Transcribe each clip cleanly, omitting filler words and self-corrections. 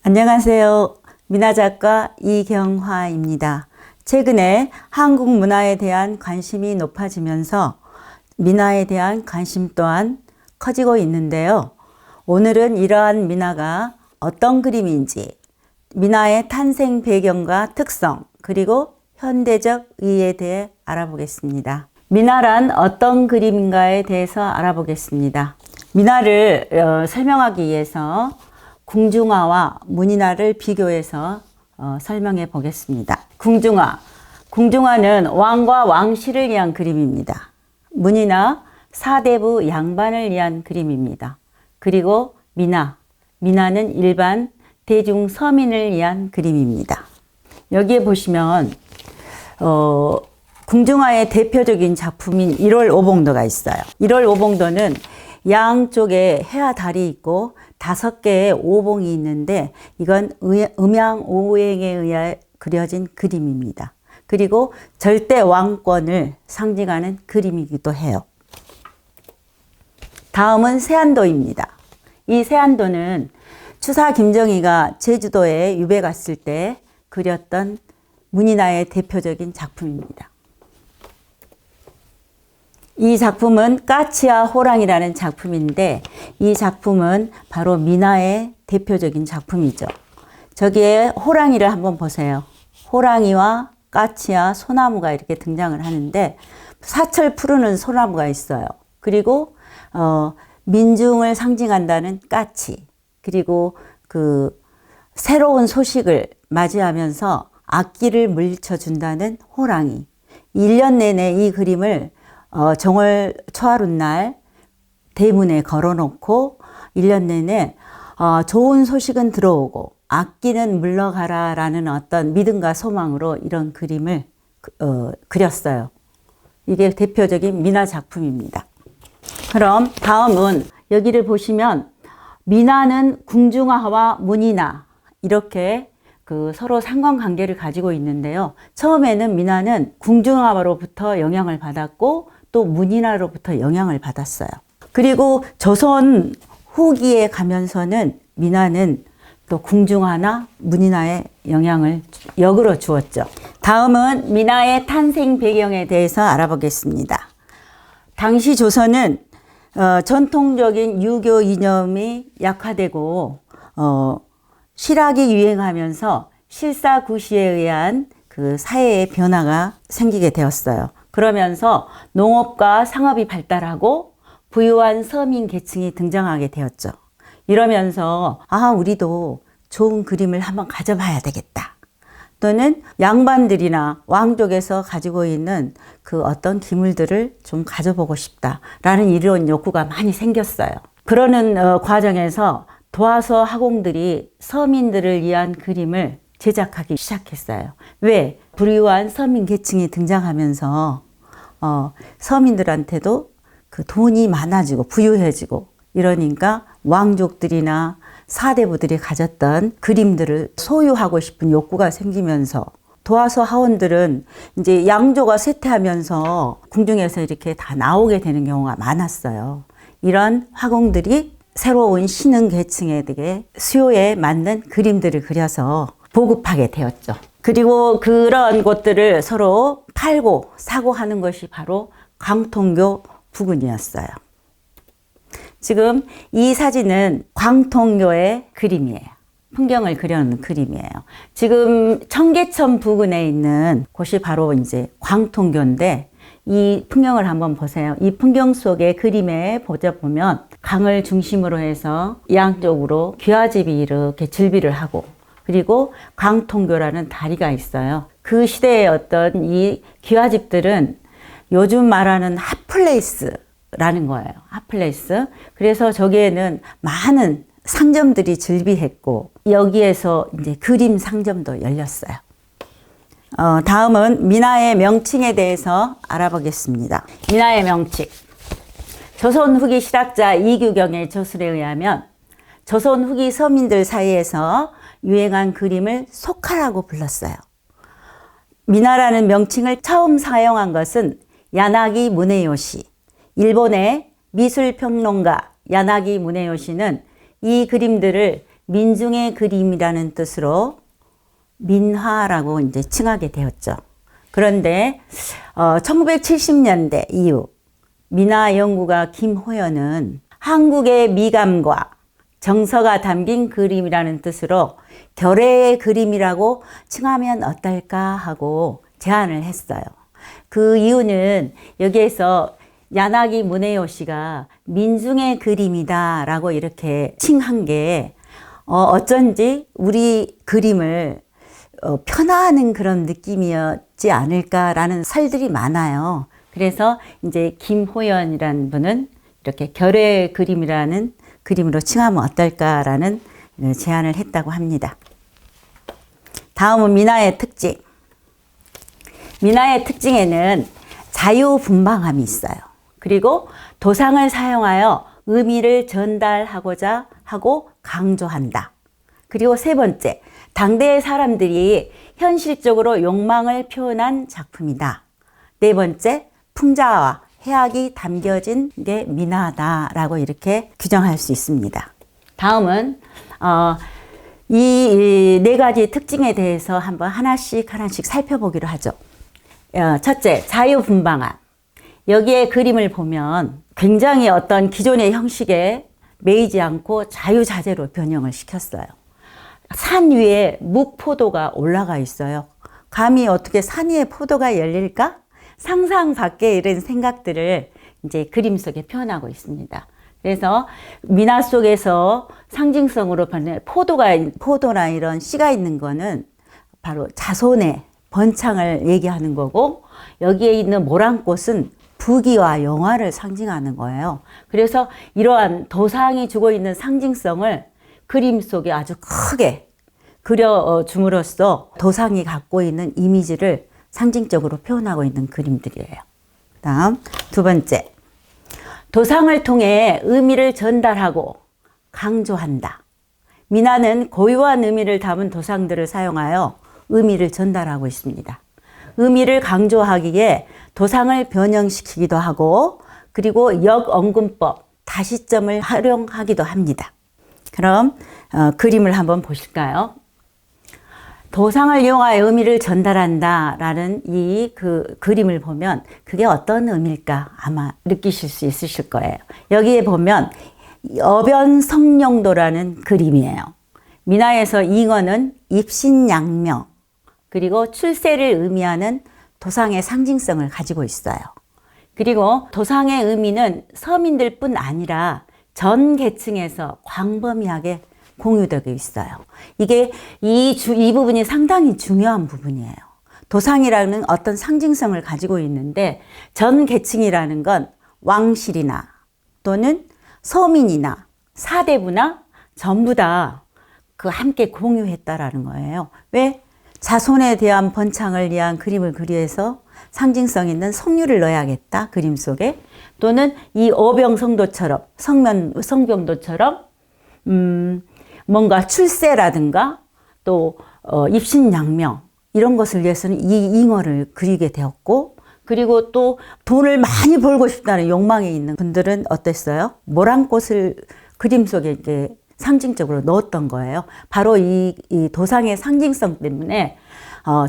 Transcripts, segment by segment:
안녕하세요. 미나작가 이경화입니다. 최근에 한국 문화에 대한 관심이 높아지면서 미나에 대한 관심 또한 커지고 있는데요. 오늘은 이러한 미나가 어떤 그림인지, 미나의 탄생 배경과 특성, 그리고 현대적 의의에 대해 알아보겠습니다. 미나란 어떤 그림인가에 대해서 알아보겠습니다. 미나를 설명하기 위해서 궁중화와 문이나를 비교해서 설명해 보겠습니다. 궁중화는 왕과 왕실을 위한 그림입니다. 문이나 사대부 양반을 위한 그림입니다. 그리고 미나는 일반 대중 서민을 위한 그림입니다. 여기에 보시면 궁중화의 대표적인 작품인 1월 오봉도가 있어요. 1월 오봉도는 양쪽에 해와 달이 있고 5개의 오봉이 있는데 이건 음양오행에 의해 그려진 그림입니다. 그리고 절대 왕권을 상징하는 그림이기도 해요. 다음은 세안도입니다. 이 세안도는 추사 김정희가 제주도에 유배 갔을 때 그렸던 문이나의 대표적인 작품입니다. 이 작품은 까치와 호랑이라는 작품인데 이 작품은 바로 미나의 대표적인 작품이죠. 저기에 호랑이를 한번 보세요. 호랑이와 까치와 소나무가 이렇게 등장을 하는데 사철 푸르는 소나무가 있어요. 그리고 민중을 상징한다는 까치, 그리고 그 새로운 소식을 맞이하면서 악기를 물리쳐 준다는 호랑이. 1년 내내 이 그림을 정월 초하룻날 대문에 걸어놓고 1년 내내 좋은 소식은 들어오고 악기는 물러가라 라는 어떤 믿음과 소망으로 이런 그림을 그렸어요. 이게 대표적인 미나 작품입니다. 그럼 다음은 여기를 보시면 미나는 궁중화와 문이나 이렇게 서로 상관관계를 가지고 있는데요. 처음에는 미나는 궁중화로부터 영향을 받았고 또 문이나로부터 영향을 받았어요. 그리고 조선 후기에 가면서는 미나는 또 궁중화나 문이나의 영향을 역으로 주었죠. 다음은 미나의 탄생 배경에 대해서 알아보겠습니다. 당시 조선은 전통적인 유교 이념이 약화되고 실학이 유행하면서 실사구시에 의한 그 사회의 변화가 생기게 되었어요. 그러면서 농업과 상업이 발달하고 부유한 서민 계층이 등장하게 되었죠. 이러면서 우리도 좋은 그림을 한번 가져봐야 되겠다. 또는 양반들이나 왕족에서 가지고 있는 그 어떤 기물들을 좀 가져보고 싶다라는 이런 욕구가 많이 생겼어요. 그러는 과정에서 도화서 화공들이 서민들을 위한 그림을 제작하기 시작했어요. 왜? 부유한 서민 계층이 등장하면서 서민들한테도 그 돈이 많아지고 부유해지고 이러니까 왕족들이나 사대부들이 가졌던 그림들을 소유하고 싶은 욕구가 생기면서 도화서 하원들은 이제 양조가 쇠퇴하면서 궁중에서 이렇게 다 나오게 되는 경우가 많았어요. 이런 화공들이 새로운 신흥 계층에게 수요에 맞는 그림들을 그려서 보급하게 되었죠. 그리고 그런 것들을 서로 팔고 사고 하는 것이 바로 광통교 부근이었어요. 지금 이 사진은 광통교의 그림이에요. 풍경을 그려놓은 그림이에요. 지금 청계천 부근에 있는 곳이 바로 이제 광통교인데 이 풍경을 한번 보세요. 이 풍경 속의 그림에 보면 강을 중심으로 해서 양쪽으로 귀화집이 이렇게 즐비를 하고 그리고 광통교라는 다리가 있어요. 그 시대의 어떤 이 귀화집들은 요즘 말하는 핫플레이스라는 거예요. 핫플레이스. 그래서 저기에는 많은 상점들이 즐비했고 여기에서 이제 그림 상점도 열렸어요. 다음은 미나의 명칭에 대해서 알아보겠습니다. 미나의 명칭. 조선 후기 실학자 이규경의 저술에 의하면 조선 후기 서민들 사이에서 유행한 그림을 속화라고 불렀어요. 미나라는 명칭을 처음 사용한 것은 야나기 무네요시, 일본의 미술평론가 야나기 무네요시는 이 그림들을 민중의 그림이라는 뜻으로 민화라고 이제 칭하게 되었죠. 그런데 1970년대 이후 민화 연구가 김호연은 한국의 미감과 정서가 담긴 그림이라는 뜻으로 결의의 그림이라고 칭하면 어떨까 하고 제안을 했어요. 그 이유는 여기에서 야나기 무네요시가 민중의 그림이다 라고 이렇게 칭한 게 어쩐지 우리 그림을 편화하는 그런 느낌이었지 않을까라는 설들이 많아요. 그래서 이제 김호연이라는 분은 이렇게 결의 그림이라는 그림으로 칭하면 어떨까라는 제안을 했다고 합니다. 다음은 민화의 특징. 민화의 특징에는 자유분방함이 있어요. 그리고 도상을 사용하여 의미를 전달하고자 하고 강조한다. 그리고 세 번째, 당대의 사람들이 현실적으로 욕망을 표현한 작품이다. 네 번째, 풍자와 해악이 담겨진 게 민화다라고 이렇게 규정할 수 있습니다. 다음은 이 네 가지 특징에 대해서 한번 하나씩 살펴보기로 하죠. 첫째, 자유분방함. 여기에 그림을 보면 굉장히 어떤 기존의 형식에 매이지 않고 자유자재로 변형을 시켰어요. 산 위에 묵포도가 올라가 있어요. 감히 어떻게 산 위에 포도가 열릴까? 상상 밖의 이런 생각들을 이제 그림 속에 표현하고 있습니다. 그래서 민화 속에서 상징성으로 포도나 이런 씨가 있는 거는 바로 자손의 번창을 얘기하는 거고, 여기에 있는 모란꽃은 부귀와 영화를 상징하는 거예요. 그래서 이러한 도상이 주고 있는 상징성을 그림 속에 아주 크게 그려줌으로써 도상이 갖고 있는 이미지를 상징적으로 표현하고 있는 그림들이에요. 다음 두 번째, 도상을 통해 의미를 전달하고 강조한다. 민화는 고유한 의미를 담은 도상들을 사용하여 의미를 전달하고 있습니다. 의미를 강조하기에 도상을 변형시키기도 하고, 그리고 역언근법, 다시점을 활용하기도 합니다. 그럼 그림을 한번 보실까요? 도상을 이용하여 의미를 전달한다 라는 이 그림을 보면 그게 어떤 의미일까 아마 느끼실 수 있으실 거예요. 여기에 보면 어변성룡도라는 그림이에요. 민화에서 잉어는 입신양명, 그리고 출세를 의미하는 도상의 상징성을 가지고 있어요. 그리고 도상의 의미는 서민들뿐 아니라 전 계층에서 광범위하게 공유되고 있어요. 이게 이 부분이 상당히 중요한 부분이에요. 도상이라는 어떤 상징성을 가지고 있는데 전 계층이라는 건 왕실이나 또는 서민이나 사대부나 전부 다 함께 공유했다라는 거예요. 왜? 자손에 대한 번창을 위한 그림을 그리해서 상징성 있는 성류를 넣어야겠다, 그림 속에. 또는 이 어병성도처럼, 성병도처럼 뭔가 출세라든가 또 입신양명 이런 것을 위해서는 이 잉어를 그리게 되었고, 그리고 또 돈을 많이 벌고 싶다는 욕망이 있는 분들은 어땠어요? 모란꽃을 그림 속에 이제 상징적으로 넣었던 거예요. 바로 이 도상의 상징성 때문에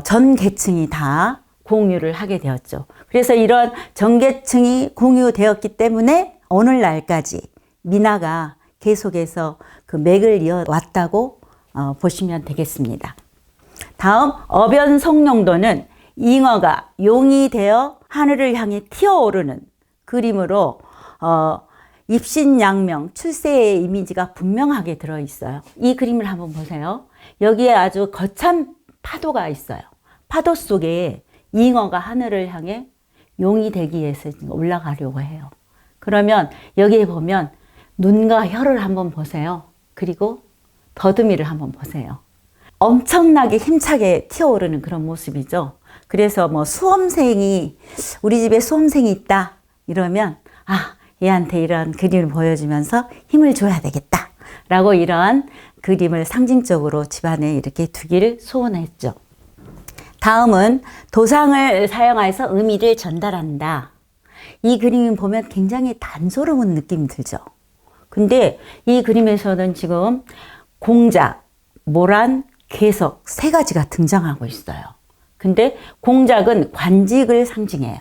전 계층이 다 공유를 하게 되었죠. 그래서 이런 전 계층이 공유되었기 때문에 오늘날까지 민화가 계속해서 그 맥을 이어왔다고 보시면 되겠습니다. 다음 어변성룡도는 잉어가 용이 되어 하늘을 향해 튀어오르는 그림으로 입신양명, 출세의 이미지가 분명하게 들어있어요. 이 그림을 한번 보세요. 여기에 아주 거찬 파도가 있어요. 파도 속에 잉어가 하늘을 향해 용이 되기 위해서 올라가려고 해요. 그러면 여기에 보면 눈과 혀를 한번 보세요. 그리고 더듬이를 한번 보세요. 엄청나게 힘차게 튀어오르는 그런 모습이죠. 그래서 뭐 수험생이, 우리 집에 수험생이 있다 이러면 얘한테 이런 그림을 보여주면서 힘을 줘야 되겠다 라고 이러한 그림을 상징적으로 집안에 이렇게 두기를 소원했죠. 다음은 도상을 사용해서 의미를 전달한다. 이 그림 보면 굉장히 단조로운 느낌이 들죠. 근데 이 그림에서는 지금 공작, 모란, 개석 세 가지가 등장하고 있어요. 근데 공작은 관직을 상징해요.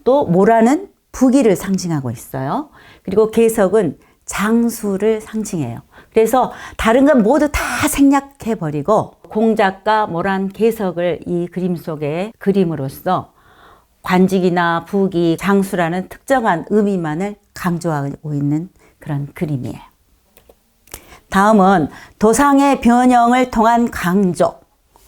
또 모란은 부귀를 상징하고 있어요. 그리고 개석은 장수를 상징해요. 그래서 다른 건 모두 다 생략해버리고 공작과 모란, 개석을 이 그림 속에 그림으로써 관직이나 부귀, 장수라는 특정한 의미만을 강조하고 있는 그런 그림이에요. 다음은 도상의 변형을 통한 강조.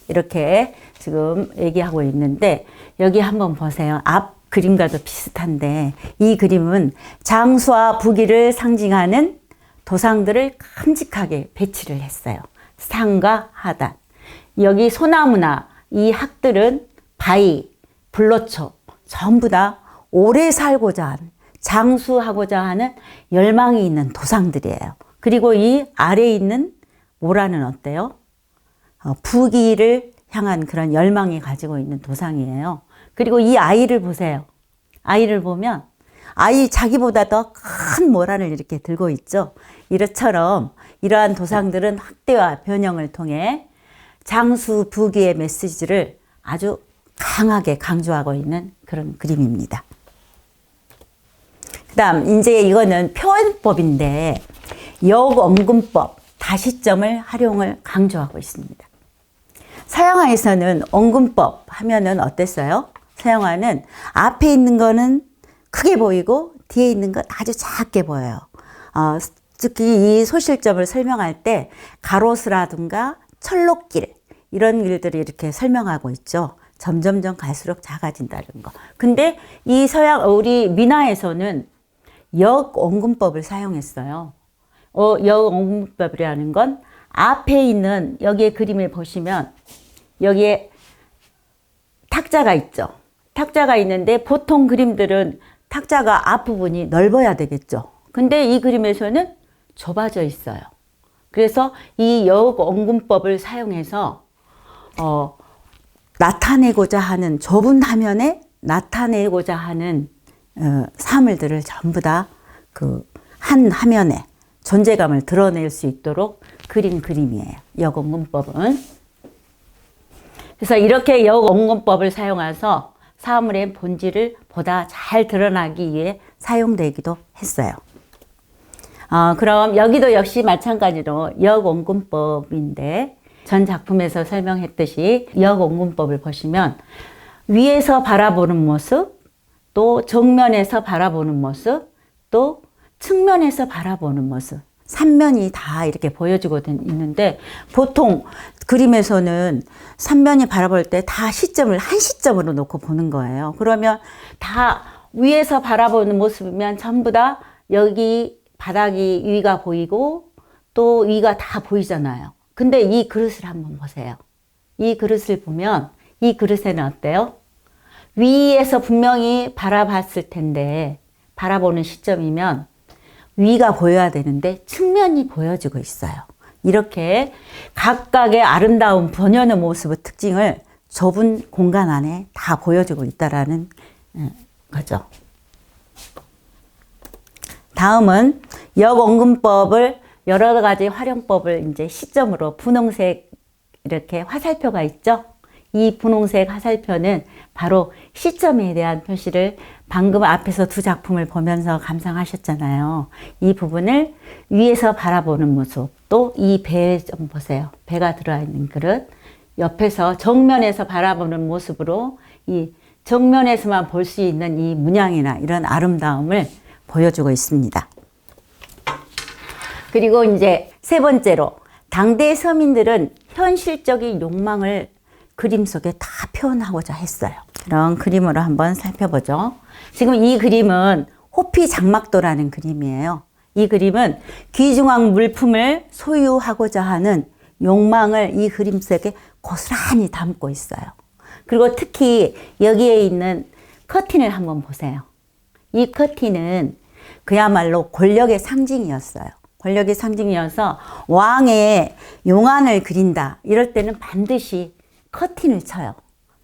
이렇게 지금 얘기하고 있는데 여기 한번 보세요. 앞 그림과도 비슷한데 이 그림은 장수와 부귀를 상징하는 도상들을 큼직하게 배치를 했어요. 상과 하단. 여기 소나무나 이 학들은 바위, 불로초 전부 다 오래 살고자 하는, 장수하고자 하는 열망이 있는 도상들이에요. 그리고 이 아래에 있는 모라는 어때요? 부귀를 향한 그런 열망이 가지고 있는 도상이에요. 그리고 이 아이를 보세요. 아이를 보면 아이 자기보다 더 큰 모란을 이렇게 들고 있죠. 이처럼 이러한 도상들은 학대와 변형을 통해 장수 부귀의 메시지를 아주 강하게 강조하고 있는 그런 그림입니다. 그 다음 이제 이거는 표현법인데 역언금법, 다시점을 활용을 강조하고 있습니다. 서양화에서는 언금법 하면은 어땠어요? 서양화는 앞에 있는 거는 크게 보이고 뒤에 있는 건 아주 작게 보여요. 특히 이 소실점을 설명할 때 가로수라든가 철로길 이런 길들이 이렇게 설명하고 있죠. 점점점 갈수록 작아진다는 거. 근데 이 우리 민화에서는 역언금법을 사용했어요. 역언금법이라는 건 앞에 있는 여기에 그림을 보시면 여기에 탁자가 있죠. 탁자가 있는데 보통 그림들은 탁자가 앞부분이 넓어야 되겠죠. 근데 이 그림에서는 좁아져 있어요. 그래서 이 역언금법을 사용해서 나타내고자 하는 좁은 화면에 나타내고자 하는 사물들을 전부 다 그 한 화면에 존재감을 드러낼 수 있도록 그린 그림이에요. 역언금법은. 그래서 이렇게 역언금법을 사용해서 사물의 본질을 보다 잘 드러나기 위해 사용되기도 했어요. 그럼 여기도 역시 마찬가지로 역언금법인데 전 작품에서 설명했듯이 역언금법을 보시면 위에서 바라보는 모습, 또 정면에서 바라보는 모습, 또 측면에서 바라보는 모습, 3면이 다 이렇게 보여지고 있는데 보통 그림에서는 3면이 바라볼 때 다 시점을 한 시점으로 놓고 보는 거예요. 그러면 다 위에서 바라보는 모습이면 전부 다 여기 바닥이 위가 보이고 또 위가 다 보이잖아요. 근데 이 그릇을 한번 보세요. 이 그릇을 보면 이 그릇에는 어때요? 위에서 분명히 바라봤을 텐데 바라보는 시점이면 위가 보여야 되는데 측면이 보여지고 있어요. 이렇게 각각의 아름다운 본연의 모습의 특징을 좁은 공간 안에 다 보여주고 있다라는 거죠. 다음은 역언금법을 여러 가지 활용법을 이제 시점으로 분홍색 이렇게 화살표가 있죠. 이 분홍색 화살표는 바로 시점에 대한 표시를 방금 앞에서 두 작품을 보면서 감상하셨잖아요. 이 부분을 위에서 바라보는 모습, 또 이 배 좀 보세요. 배가 들어있는 그릇, 옆에서 정면에서 바라보는 모습으로 이 정면에서만 볼 수 있는 이 문양이나 이런 아름다움을 보여주고 있습니다. 그리고 이제 세 번째로 당대 서민들은 현실적인 욕망을 그림 속에 다 표현하고자 했어요. 그런 그림으로 한번 살펴보죠. 지금 이 그림은 호피 장막도라는 그림이에요. 이 그림은 귀중한 물품을 소유하고자 하는 욕망을 이 그림 속에 고스란히 담고 있어요. 그리고 특히 여기에 있는 커튼을 한번 보세요. 이 커튼은 그야말로 권력의 상징이었어요. 권력의 상징이어서 왕의 용안을 그린다. 이럴 때는 반드시 커튼을 쳐요.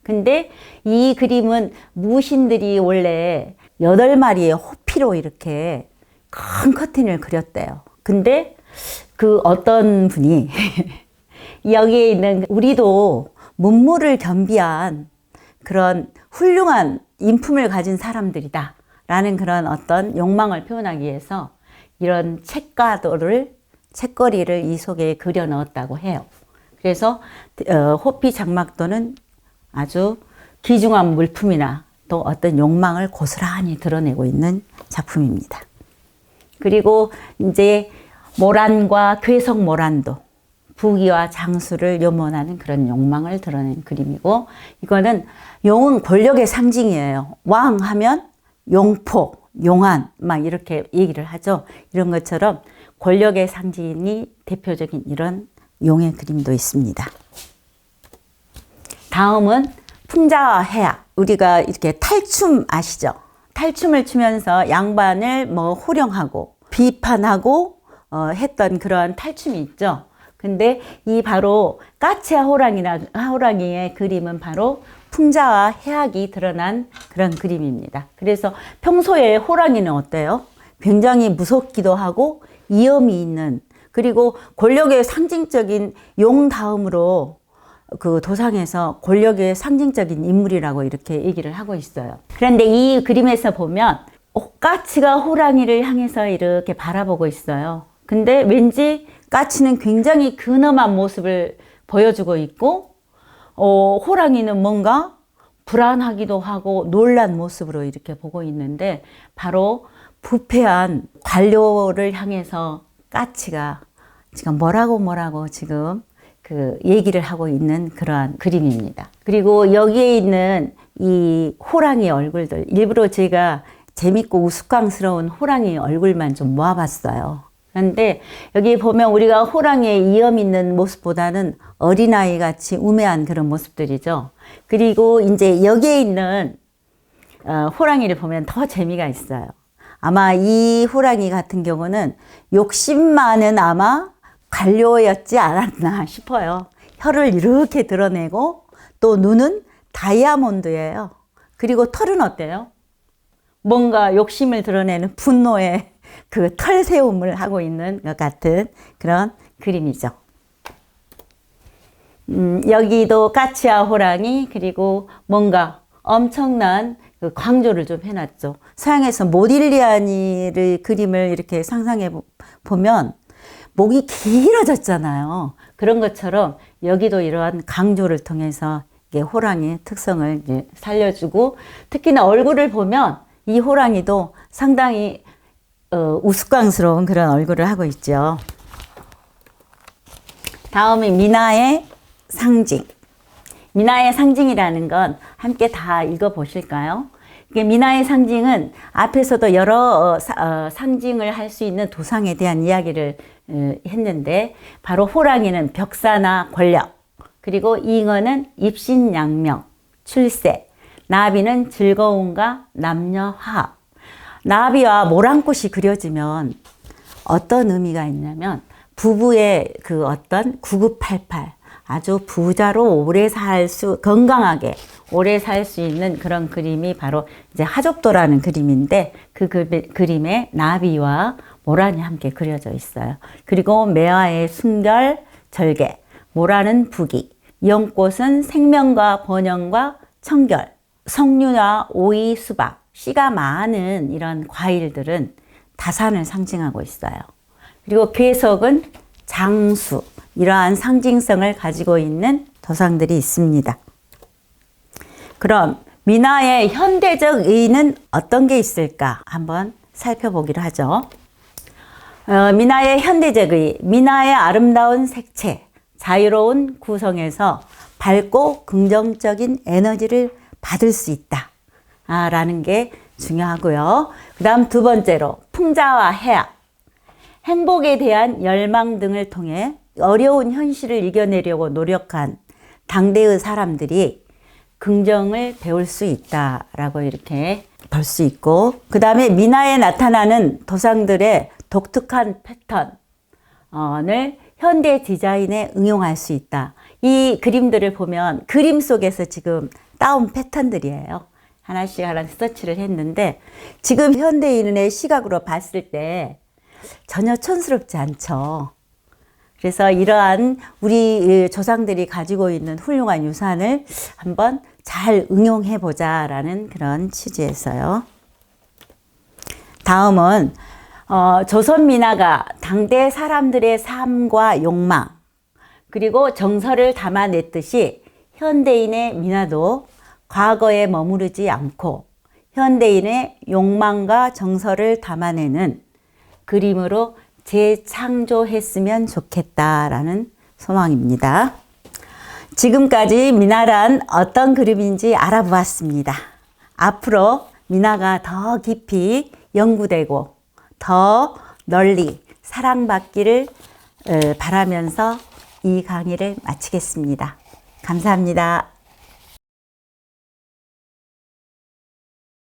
근데 이 그림은 무신들이 원래 8마리의 호피로 이렇게 큰 커튼을 그렸대요. 근데 그 어떤 분이 여기에 있는 우리도 문물을 겸비한 그런 훌륭한 인품을 가진 사람들이다 라는 그런 어떤 욕망을 표현하기 위해서 이런 책거리를 이 속에 그려 넣었다고 해요. 그래서 호피 장막도는 아주 귀중한 물품이나 또 어떤 욕망을 고스란히 드러내고 있는 작품입니다. 그리고 이제 모란과 괴석 모란도 부귀와 장수를 염원하는 그런 욕망을 드러낸 그림이고, 이거는 용은 권력의 상징이에요. 왕 하면 용폭, 용안 막 이렇게 얘기를 하죠. 이런 것처럼 권력의 상징이 대표적인 이런 용의 그림도 있습니다. 다음은 풍자와 해악. 우리가 이렇게 탈춤 아시죠? 탈춤을 추면서 양반을 뭐 호령하고 비판하고 했던 그런 탈춤이 있죠. 근데 이 바로 까치와 호랑이의 그림은 바로 풍자와 해악이 드러난 그런 그림입니다. 그래서 평소에 호랑이는 어때요? 굉장히 무섭기도 하고 위험이 있는, 그리고 권력의 상징적인 용 다음으로 그 도상에서 권력의 상징적인 인물이라고 이렇게 얘기를 하고 있어요. 그런데 이 그림에서 보면 까치가 호랑이를 향해서 이렇게 바라보고 있어요. 근데 왠지 까치는 굉장히 근엄한 모습을 보여주고 있고, 호랑이는 뭔가 불안하기도 하고 놀란 모습으로 이렇게 보고 있는데, 바로 부패한 관료를 향해서 까치가 지금 뭐라고 지금 그 얘기를 하고 있는 그러한 그림입니다. 그리고 여기에 있는 이 호랑이 얼굴들, 일부러 제가 재밌고 우스꽝스러운 호랑이 얼굴만 좀 모아봤어요. 그런데 여기 보면 우리가 호랑이의 위험 있는 모습보다는 어린아이 같이 우매한 그런 모습들이죠. 그리고 이제 여기에 있는 호랑이를 보면 더 재미가 있어요. 아마 이 호랑이 같은 경우는 욕심 많은 아마 관료였지 않았나 싶어요. 혀를 이렇게 드러내고 또 눈은 다이아몬드예요. 그리고 털은 어때요? 뭔가 욕심을 드러내는 분노의 그 털세움을 하고 있는 것 같은 그런 그림이죠. 여기도 까치와 호랑이, 그리고 뭔가 엄청난 그 강조를 좀 해놨죠. 서양에서 모딜리아니의 그림을 이렇게 상상해 보면 목이 길어졌잖아요. 그런 것처럼 여기도 이러한 강조를 통해서 이게 호랑이의 특성을 이제 살려주고, 특히나 얼굴을 보면 이 호랑이도 상당히 우스꽝스러운 그런 얼굴을 하고 있죠. 다음에 미나의 상징. 미나의 상징이라는 건 함께 다 읽어보실까요? 이게 미나의 상징은 앞에서도 여러 상징을 할 수 있는 도상에 대한 이야기를 했는데, 바로 호랑이는 벽사나 권력, 그리고 잉어는 입신양명, 출세, 나비는 즐거움과 남녀 화합. 나비와 모란꽃이 그려지면 어떤 의미가 있냐면 부부의 그 어떤 9988, 아주 부자로 건강하게 오래 살 수 있는 그런 그림이 바로 이제 하족도라는 그림인데, 그 그림에 나비와 모란이 함께 그려져 있어요. 그리고 매화의 순결, 절개, 모란은 부귀, 연꽃은 생명과 번영과 청결, 석류와 오이, 수박, 씨가 많은 이런 과일들은 다산을 상징하고 있어요. 그리고 괴석은 장수, 이러한 상징성을 가지고 있는 도상들이 있습니다. 그럼 미나의 현대적 의의는 어떤 게 있을까 한번 살펴보기로 하죠. 미나의 현대적 의의, 미나의 아름다운 색채, 자유로운 구성에서 밝고 긍정적인 에너지를 받을 수 있다 라는 게 중요하고요. 그 다음 두 번째로 풍자와 해악, 행복에 대한 열망 등을 통해 어려운 현실을 이겨내려고 노력한 당대의 사람들이 긍정을 배울 수 있다라고 이렇게 볼 수 있고, 그 다음에 미나에 나타나는 도상들의 독특한 패턴을 현대 디자인에 응용할 수 있다. 이 그림들을 보면 그림 속에서 지금 따온 패턴들이에요. 하나씩 서치를 했는데 지금 현대인의 시각으로 봤을 때 전혀 촌스럽지 않죠. 그래서 이러한 우리 조상들이 가지고 있는 훌륭한 유산을 한번 잘 응용해 보자라는 그런 취지에서요. 다음은 조선 민화가 당대 사람들의 삶과 욕망 그리고 정서를 담아냈듯이 현대인의 민화도 과거에 머무르지 않고 현대인의 욕망과 정서를 담아내는 그림으로 재창조했으면 좋겠다라는 소망입니다. 지금까지 민화란 어떤 그림인지 알아보았습니다. 앞으로 민화가 더 깊이 연구되고 더 널리 사랑받기를 바라면서 이 강의를 마치겠습니다. 감사합니다.